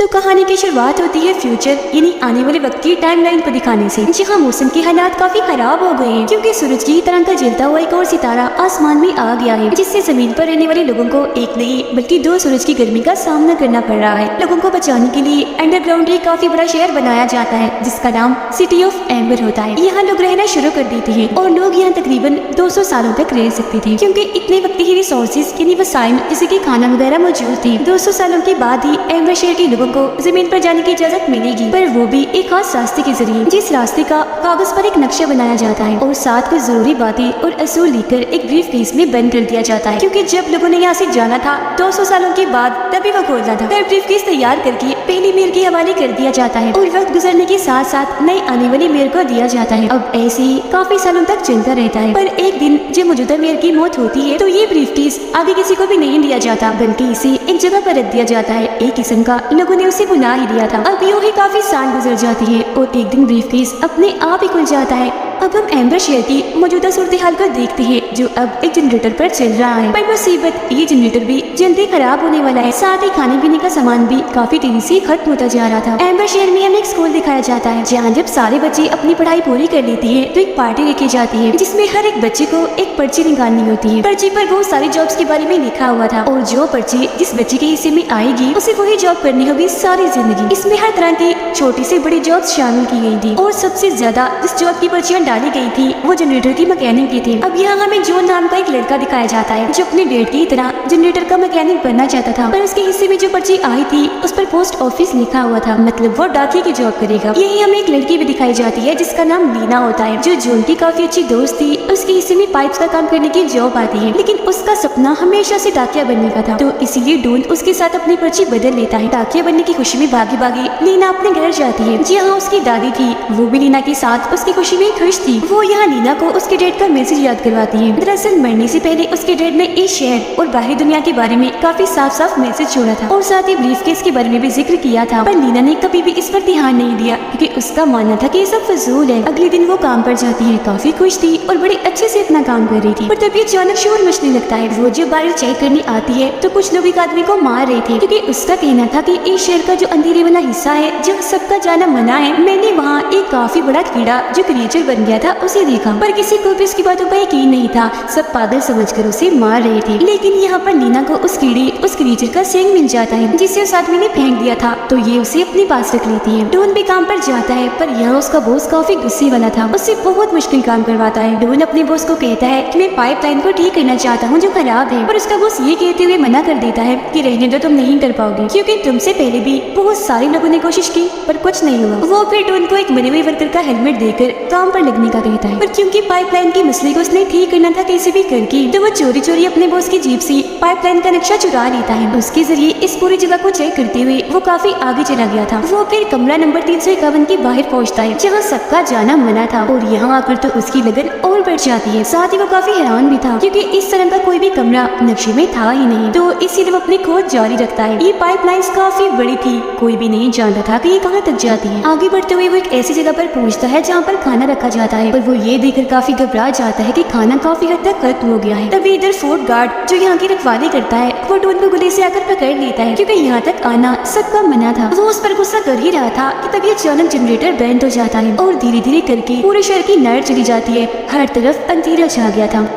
कहानी की शुरुआत होती है फ्यूचर यानी आने वाले वक्त की टाइमलाइन को दिखाने से, जहाँ मौसम के हालात काफी खराब हो गए हैं क्योंकि सूरज की तरह का जलता हुआ एक और सितारा आसमान में आ गया है, जिससे जमीन पर रहने वाले लोगों को एक नहीं बल्कि दो सूरज की गर्मी का सामना करना पड़ रहा है। लोगों को बचाने के लिए अंडरग्राउंड एक काफी बड़ा शहर बनाया जाता है जिसका नाम सिटी ऑफ एम्बर होता है। यहाँ लोग रहना शुरू कर देते हैं और लोग यहाँ तकरीबन 200 सालों तक रह सकते थे क्योंकि इतने वक्त की रिसोर्सेज यानी वसाइल जैसे कि खाना वगैरह मौजूद थी। 200 सालों के बाद ही एम्बर शहर के लोगों को जमीन पर जाने की इजाजत मिलेगी, पर वो भी एक खास रास्ते के जरिए, जिस रास्ते का कागज पर एक नक्शा बनाया जाता है और साथ कुछ जरूरी बातें और असूल लिखकर एक ब्रीफ केस में बंद कर दिया जाता है क्योंकि जब लोगों ने यहाँ से जाना था 200 सालों के बाद तभी वो खोलना था। फिर ब्रीफ केस तैयार करके पहली मेयर के हवाले कर दिया जाता है और वक्त गुजरने के साथ साथ नई आने वाली मेयर को दिया जाता है। अब ऐसे ही काफी सालों तक चलता रहता है, पर एक दिन जब मौजूदा मेयर की मौत होती है तो ये ब्रीफ केस आगे किसी को भी नहीं दिया जाता बल्कि इसे एक जगह पर रख दिया जाता है। एक किस्म का लोगों ने उसे बुला ही दिया था। अब यूं ही काफी साल गुजर जाती है और एक दिन ब्रीफ केस अपने आप ही खुल जाता है। अब हम एम्बर शहर की मौजूदा सूरत हाल को देखते हैं जो अब एक जनरेटर पर चल रहा है, पर मुसीबत ये जनरेटर भी जल्दी खराब होने वाला है। साथ ही खाने पीने का सामान भी काफी तेजी से खत्म होता जा रहा था। एम्बर शहर में हमें एक स्कूल दिखाया जाता है जहाँ जब सारे बच्चे अपनी पढ़ाई पूरी कर लेते हैं तो एक पार्टी रखी जाती है जिसमें हर एक बच्चे को एक पर्ची निकालनी होती है। पर्ची पर बहुत सारी जॉब्स के बारे में लिखा हुआ था और जो पर्ची जिस बच्चे के हिस्से में आएगी उसे वही जॉब करनी होगी सारी जिंदगी। इसमें हर तरह की छोटी से बड़ी जॉब शामिल की गई थी और सबसे ज्यादा जिस जॉब की पर्चियां डाली गई थी वो जनरेटर की मैकेनिक की थी। अब यहाँ हमें जॉन नाम का एक लड़का दिखाया जाता है जो अपने डैड की तरह जनरेटर का मैकेनिक बनना चाहता था, पर उसके हिस्से में जो पर्ची आई थी उस पर पोस्ट ऑफिस लिखा हुआ था, मतलब वो डाकिये की जॉब करेगा। यही हमें एक लड़की भी दिखाई जाती है जिसका नाम लीना होता है जो जॉन की काफी अच्छी दोस्त थी। उसके हिस्से में पाइप्स का काम करने की जॉब आती है, लेकिन उसका सपना हमेशा से डाकिया बनने का था, तो इसीलिए डॉन उसके साथ अपनी पर्ची बदल लेता है। डाकिया बनने की खुशी में भागी भागी लीना अपने घर जाती है। जी हाँ, उसकी दादी थी, वो भी लीना के साथ उसकी खुशी में खुश थी। वो यहाँ लीना को उसके डैड का मैसेज याद करवाती है। दरअसल मरने से पहले उसके डैड ने इस शहर और बाहरी दुनिया के बारे में काफी साफ साफ मैसेज छोड़ा था और साथ ही ब्रीफ केस के बारे में भी जिक्र किया था, पर लीना ने कभी भी इस पर ध्यान नहीं दिया क्योंकि उसका मानना था कि ये सब फजूल है। अगले दिन वो काम पर जाती है, काफी खुश थी और बड़े अच्छे से अपना काम कर रही थी, पर तभी अचानक शोर मचने लगता है। वो जब बाहर चेक करने आती है तो कुछ लोग एक आदमी को मार रहे थे क्योंकि उसका कहना था कि इस शहर का जो अंधेरे वाला हिस्सा है जहाँ सबका जाना मना है, मैंने वहाँ एक काफी बड़ा कीड़ा जो क्रिएचर बन गया था उसे देखा, पर किसी को भी उसकी बातों का यकीन नहीं था। सब पागल समझकर उसे मार रहे थे। लेकिन यहाँ पर लीना को उस क्रिएचर का सींग मिल जाता है जिसे उस आदमी ने फेंक दिया था, तो ये उसे अपने पास रख लेती है। डॉन भी काम पर जाता है, पर यहाँ उसका बॉस काफी गुस्से वाला था, उससे बहुत मुश्किल काम करवाता है। डॉन अपने बॉस को कहता है कि मैं पाइपलाइन को ठीक करना चाहता हूँ जो खराब है, पर उसका बॉस ये कहते हुए मना कर देता है कि रहने दो, तुम नहीं कर पाओगे क्योंकि तुमसे पहले भी बहुत सारे लोगों ने कोशिश की पर कुछ नहीं हुआ। वो फिर डॉन को एक मरे हुए वर्कर का हेलमेट देकर काम पर लगने का कहता है, पर क्योंकि पाइपलाइन के मसले को उसने ठीक करना था कैसे भी करके, तो वो चोरी चोरी अपने बॉस की जीप से पाइपलाइन का नक्शा चुरा लेता है। उसके जरिए इस पूरी जगह को चेक करते हुए वो काफी आगे चला गया था। वो फिर कमरा नंबर 351 के बाहर पहुंचता है जहाँ सबका जाना मना था और यहाँ आकर तो उसकी लगन और बढ़ जाती है। साथ ही वो काफी हैरान भी था क्योंकि इस तरह का कोई भी कमरा नक्शे में था ही नहीं, तो इसीलिए वो अपनी खोज जारी रखता है। ये पाइपलाइन काफी बड़ी थी, कोई भी नहीं जानता था कि ये कहाँ तक जाती है। आगे बढ़ते हुए वो एक ऐसी जगह पर पहुँचता है जहाँ पर खाना रखा जाता है, पर वो ये देखकर काफी घबरा जाता है कि खाना काफी हद तक खत्म हो गया है। तभी इधर फोर्ट गार्ड जो यहाँ की रखवाली करता है वो डॉन को गले से आकर पकड़ लेता है क्योंकि यहाँ तक आना सबका मना था। वो उस पर गुस्सा कर ही रहा था कि तभी अचानक जनरेटर बंद हो जाता है और धीरे धीरे करके पूरे शहर की लाइट चली जाती है। हर तरफ अंधेरा छा गया था।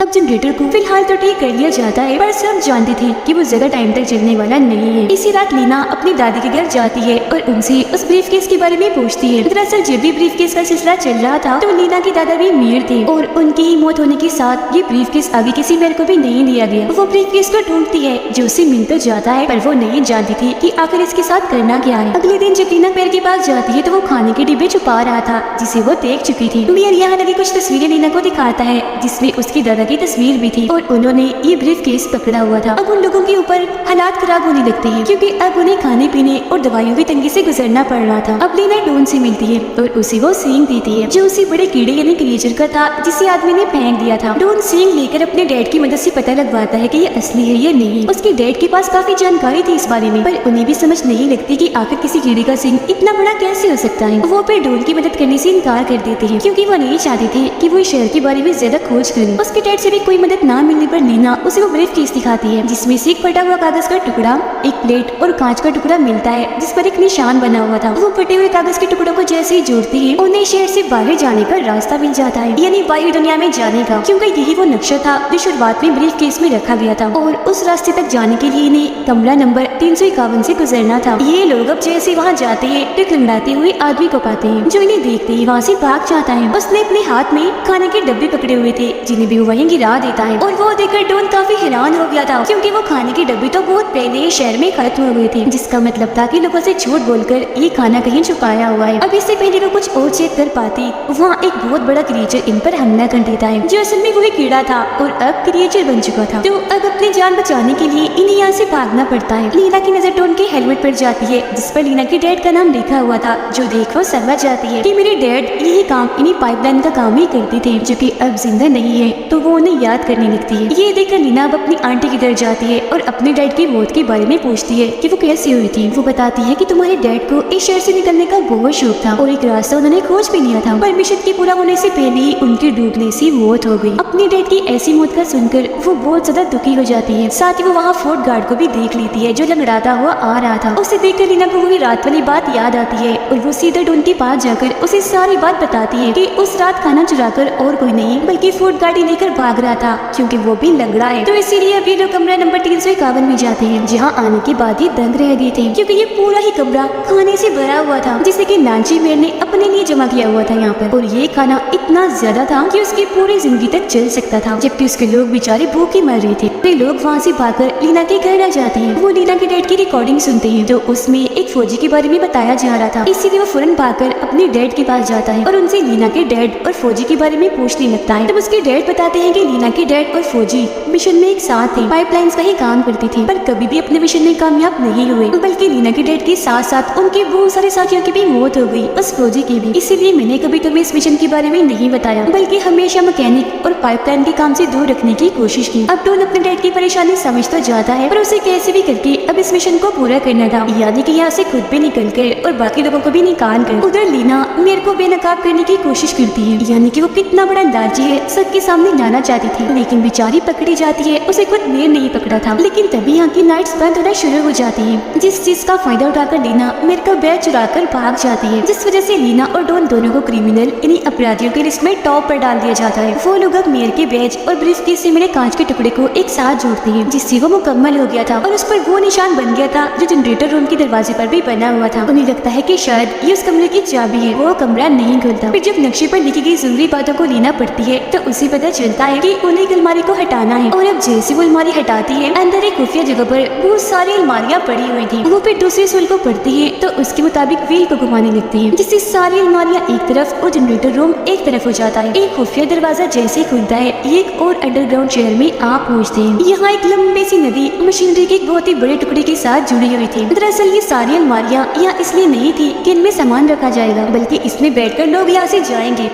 अब जनरेटर को फिलहाल तो ठीक कर लिया जाता है, पर सब जानते थे कि वो ज्यादा टाइम तक चलने वाला नहीं है। इसी रात लीना अपनी दादी के घर जाती है और उनसे उस ब्रीफ केस के बारे में पूछती है। दरअसल जब भी ब्रीफ केस का सिलसिला चल रहा था तो लीना के दादा भी मेयर थे और उनकी मौत होने के साथ ये ब्रीफ केस आगे किसी मेयर को भी नहीं दिया गया। वो ब्रीफ केस को ढूंढती है जो उसे मिल तो जाता है, पर वो नहीं जानती थी कि आखिर इसके साथ करना क्या है। अगले दिन जब लीना पेड़ के पास जाती है तो वो खाने के डिब्बे छुपा रहा था जिसे वो देख चुकी थी। मेयर यहाँ लगी कुछ तस्वीरें लीना को दिखाता है जिसमें उसकी दादा की तस्वीर भी थी और उन्होंने ये ब्रीफ केस पकड़ा हुआ था। अब उन लोगों के ऊपर हालात खराब होने लगते हैं क्योंकि अब उन्हें खाने पीने और दवाइयों की तंगी से गुजरना पड़ रहा था। अब लीना डॉन से मिलती है और उसे वो सींग देती है जो उसी बड़े कीड़े यानी क्रिएचर का था जिसे आदमी ने फेंक दिया था। डॉन सींग लेकर अपने डैड की मदद से पता लगवाता है कि ये असली है या नहीं। उसके डैड के पास काफी जानकारी थी इस बारे में, पर उन्हें भी समझ नहीं लगती कि आखिर किसी कीड़े का सींग इतना बड़ा कैसे हो सकता है। वो फिर डॉन की मदद करने से इनकार कर देते हैं क्योंकि वो नहीं चाहते थे कि वो शहर के बारे में ज्यादा खोज करें। उसके डैड से भी कोई मदद ना मिलने पर लीना उसे वो ब्रीफ केस दिखाती है जिसमें से एक फटा हुआ कागज का टुकड़ा, एक प्लेट और कांच का टुकड़ा मिलता है जिस पर एक निशान बना हुआ था। वो फटे हुए कागज के टुकड़ों को जैसे ही जोड़ती है उन्हें शहर से बाहर जाने का रास्ता मिल जाता है, यानी बाहरी दुनिया में जाने का, क्योंकि यही वो नक्शा था जो शुरुआत में ब्रीफ केस में रखा गया था। और उस रास्ते तक जाने के लिए इन्हें कमरा नंबर 351 से गुजरना था। ये लोग अब जैसे वहाँ जाते हैं तो एक लंगड़ाते हुए आदमी को पाते हैं जो इन्हें देखते ही वहाँ से भाग जाता है। उसने अपने हाथ में खाने के डब्बे पकड़े हुए थे जिन्हें भी वो वहीं गिरा देता है, और वो देखकर डॉन काफी हैरान हो गया था क्योंकि वो खाने के डब्बे तो बहुत पहले शहर में खत्म हो गए थे, जिसका मतलब था कि लोगों से झूठ बोलकर ये खाना कहीं छुपाया हुआ है। अब इससे पहले वो कुछ और चेक कर पाती, वहाँ एक बहुत बड़ा क्रिएचर इन पर हमला कर देता है जो असल में वो एक कीड़ा था और अब क्रिएचर बन चुका था। तो अब अपनी जान बचाने के लिए इन्हें यहाँ से भागना पड़ता है। लीना की नजर डॉन के हेलमेट पर जाती है जिस पर लीना के डैड का नाम लिखा हुआ था, जो देख वो समझ जाती है कि मेरे डैड यही काम इन्हीं पाइपलाइन का काम ही करते थे जो कि अब जिंदा नहीं है, तो वो उन्हें याद करने लगती है। ये देखकर लीना अब अपनी आंटी की घर जाती है और अपने डैड की मौत के बारे में पूछती है कि वो कैसे हुई थी। वो बताती है कि तुम्हारे डैड को इस शहर से निकलने का बहुत शौक था और एक रास्ता उन्होंने खोज भी लिया था, पर मिशन के पूरा होने से पहले ही उनके डूबने से मौत हो गई। अपने डैड की ऐसी मौत का सुनकर वो बहुत ज्यादा दुखी हो जाती है। साथ ही वो वहाँ फोर्ट गार्ड को भी देख लेती है जो लंगड़ाता हुआ आ रहा था। उसे देखकर लीना को वही रात वाली बात याद आती है और वो सीधा डॉन के पास जाकर उसे सारी बात बताती है कि उस रात खाना चुराकर और कोई नहीं बल्कि फोर्ट गार्ड ही लेकर भाग रहा था क्योंकि वो भी लंगड़ा है। तो इसीलिए अभी लोग कमरा नंबर 351 में जाते हैं जहाँ आने के बाद ही दंग रह गए थे क्योंकि ये पूरा ही कमरा खाने से भरा हुआ था जिसे कि नानची मेर ने अपने लिए जमा किया हुआ था यहाँ पर, और ये खाना इतना ज्यादा था कि उसकी पूरी जिंदगी तक चल सकता था, जबकि उसके लोग बेचारे भूखे मर रहे थे। तो लोग वहाँ से भागकर लीना के घर आ जाते हैं। वो लीना के डैड की रिकॉर्डिंग सुनते हैं तो उसमें एक फौजी के बारे में बताया जा रहा था, इसीलिए वो फौरन भागकर अपने डैड के पास जाता है और उनसे लीना के डैड और फौजी के बारे में पूछने लगता है। तब उसके डैड बताते हैं कि लीना के डैड और फौजी मिशन में एक साथ थे, पाइपलाइंस का ही काम करते थे, पर कभी भी अपने मिशन में कामयाब नहीं हुए, बल्कि लीना के डैड के साथ साथ उनके बहुत सारे साथियों की भी मौत हो गई, उस फौजी की भी। इसीलिए मैंने कभी तुम्हें इस मिशन के बारे में नहीं बताया, बल्कि हमेशा मैकेनिक और पाइपलाइन के काम से दूर रखने की कोशिश की। अब डॉन अपने डैड की परेशानी समझ तो जाता है, पर उसे कैसे भी करके अब इस मिशन को पूरा करना था, यानी कि यहाँ से खुद भी निकल कर और बाकी लोगों को भी निकाल कर। उधर लीना मेरे को बेनकाब करने की कोशिश करती है, यानी कि वो कितना बड़ा लालची है सबके सामने लाना चाहती थी, लेकिन बेचारी पकड़ी जाती है, उसे खुद मेर नहीं पकड़ा था। लेकिन तभी यहाँ की लाइट्स बंद होना शुरू हो जाती है, जिस चीज का फायदा उठाकर लीना मेरे का बैग चुराकर भाग जाती है, जिस वजह से लीना और डॉन दोनों को क्रिमिनल यानी अपराधियों की लिस्ट में टॉप पर डाल दिया जाता है। वो लोग अब मेयर के बैज और ब्रीफकेस से मिले कांच के टुकड़े को एक साथ जोड़ते हैं, जिससे वो मुकम्मल हो गया था और उस पर वो निशान बन गया था जो जनरेटर रूम के दरवाजे पर भी बना हुआ था। उन्हें लगता है कि शायद ये उस कमरे की चाबी है, वो कमरा नहीं खुलता। फिर जब नक्शे पर लिखी गई जरूरी बातों को लीना पड़ती है तो उसे पता चलता है कि उन्हें एक अलमारी को हटाना है, और अब जैसे वो अलमारी हटाती है अंदर एक खुफिया जगह पर बहुत सारी अलमारियां पड़ी हुई थी। वो फिर दूसरे सुल को पढ़ती है तो उसके मुताबिक व्हील को घुमाने लगती है, जिससे सारी अलमारियां एक तरफ और जनरेटर रूम एक तरफ हो जाता है। एक खुफिया दरवाजा जैसे खुलता है एक और अंडरग्राउंड शहर में आप पहुँचते हैं। यहाँ एक लंबी सी नदी मशीनरी के एक बहुत ही बड़े टुकड़े के साथ जुड़ी हुई थी। दरअसल ये सारी अलमारियां यहाँ इसलिए नहीं थी कि इनमें सामान रखा जाएगा, बल्कि इसमें बैठकर लोग यहाँ से जाएंगे।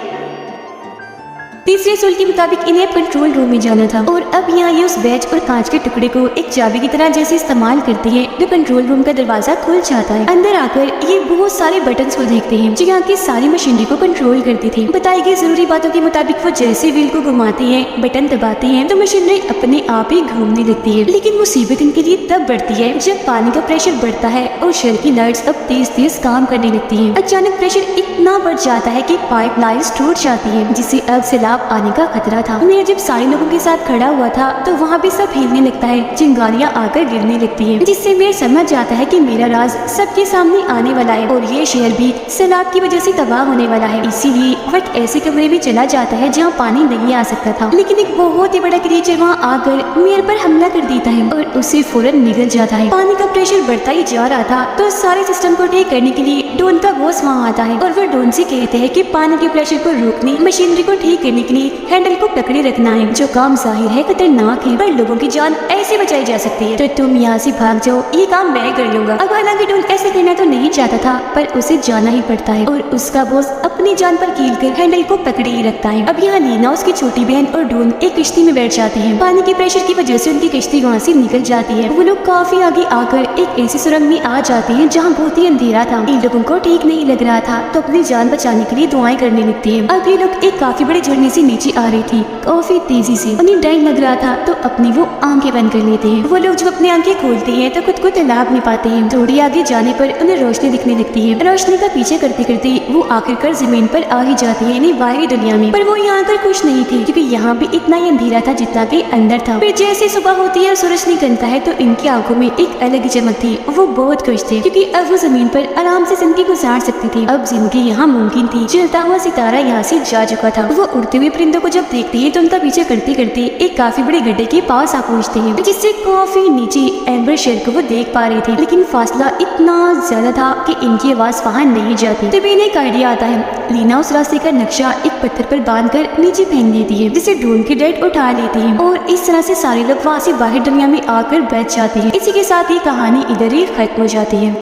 तीसरे सूल के मुताबिक इन्हें कंट्रोल रूम में जाना था, और अब यहाँ ये उस बैच और कांच के टुकड़े को एक चाबी की तरह जैसे इस्तेमाल करती है जो कंट्रोल रूम का दरवाजा खुल जाता है। अंदर आकर ये बहुत सारे बटन्स को देखते हैं जो यहाँ की सारी मशीनरी को कंट्रोल करती थी। बताई गई जरूरी बातों के मुताबिक वो जैसे व्हील को घुमाते हैं, बटन दबाते हैं तो मशीनरी अपने आप ही घूमने लगती है। लेकिन मुसीबत इनके लिए तब बढ़ती है जब पानी का प्रेशर बढ़ता है और शहर की लाइट्स अब तेज तेज काम करने लगती है। अचानक प्रेशर इतना बढ़ जाता है कि पाइप लाइन्स टूट जाती है, जिससे अब सैलाब आने का खतरा था। मेयर जब सारे लोगों के साथ खड़ा हुआ था तो वहाँ भी सब हिलने लगता है, चिंगारियाँ आकर गिरने लगती है, जिससे मेयर समझ जाता है कि मेरा राज सबके सामने आने वाला है और ये शहर भी सैलाब की वजह से तबाह होने वाला है। इसीलिए वह एक ऐसे कमरे में चला जाता है जहाँ पानी नहीं आ सकता था। लेकिन एक बहुत ही बड़ा क्रिएचर वहाँ आकर मेयर पर हमला कर देता है और उसे फौरन निगल जाता है। पानी का प्रेशर बढ़ता ही जा रहा था तो सारे सिस्टम को ठीक करने के लिए डॉन का बॉस वहाँ आता है और वह डॉन से कहते हैं कि पानी के प्रेशर को रोकने, मशीनरी को ठीक करने के लिए हैंडल को पकड़े रखना है, जो काम जाहिर है खतरनाक है पर लोगों की जान ऐसे बचाई जा सकती है। तो तुम यहाँ से भाग जाओ, ये काम मैं कर लूंगा। अब हालांकि डॉन ऐसे करना तो नहीं चाहता था पर उसे जाना ही पड़ता है और उसका बॉस अपनी जान पर कील कर हैंडल को पकड़े ही रखता है। अब यहाँ लीना, उसकी छोटी बहन और डॉन एक किश्ती में बैठ जाते हैं। पानी के प्रेशर की वजह से उनकी किश्ती वहाँ से निकल जाती है। वो लोग काफी आगे आकर एक ऐसी सुरंग में आ जाते हैं जहाँ बहुत ही अंधेरा था। इन लोगों को ठीक नहीं लग रहा था तो अपनी जान बचाने के लिए दुआएं करने लगती है। अब ये लोग एक काफी बड़े झरने से नीचे आ रही थी काफी तेजी से। उन्हें डर लग रहा था तो अपनी वो आंखें बंद कर लेते हैं। वो लोग जब अपनी आंखें खोलते हैं तो खुद को तालाब नहीं पाते हैं। थोड़ी आगे जाने पर उन्हें रोशनी दिखने लगती है। रोशनी का पीछे करते करते वो आखिरकार जमीन पर आ ही जाती है, यानी बाहरी दुनिया में। पर वो यहाँ आकर खुश नहीं थी क्योंकि यहाँ भी इतना ही अंधेरा था जितना कि अंदर था। फिर जैसे सुबह होती है और सूरज निकलता है तो इनकी आंखों में एक अलग ही चमक थी। वो बहुत खुश थे क्योंकि अब वो जमीन पर आराम से जिंदगी गुजार सकती थी। अब जिंदगी यहाँ मुमकिन थी। जलता हुआ सितारा यहाँ से जा चुका था। वो उड़ते हुए परिंदों को जब देखती है तो उनका पीछे करते करते एक काफी बड़े गड्ढे के पास आ पहुँचते हैं, जिससे काफी नीचे एम्बर शेर को वो देख पा रहे थे। लेकिन फासला इतना ज्यादा था कि इनकी आवाज वहाँ नहीं जाती। तभी इन्हें एक आइडिया आता है। लीना उस रास्ते का नक्शा एक पत्थर पर बांधकर नीचे फेंक देती है, जिसे ढूंढ के डैड उठा लेती है और इस तरह से सारे लोग वहाँ से बाहर दुनिया में आकर बैठ जाते हैं। इसी के साथ ही कहानी इधर ही खत्म हो जाती है।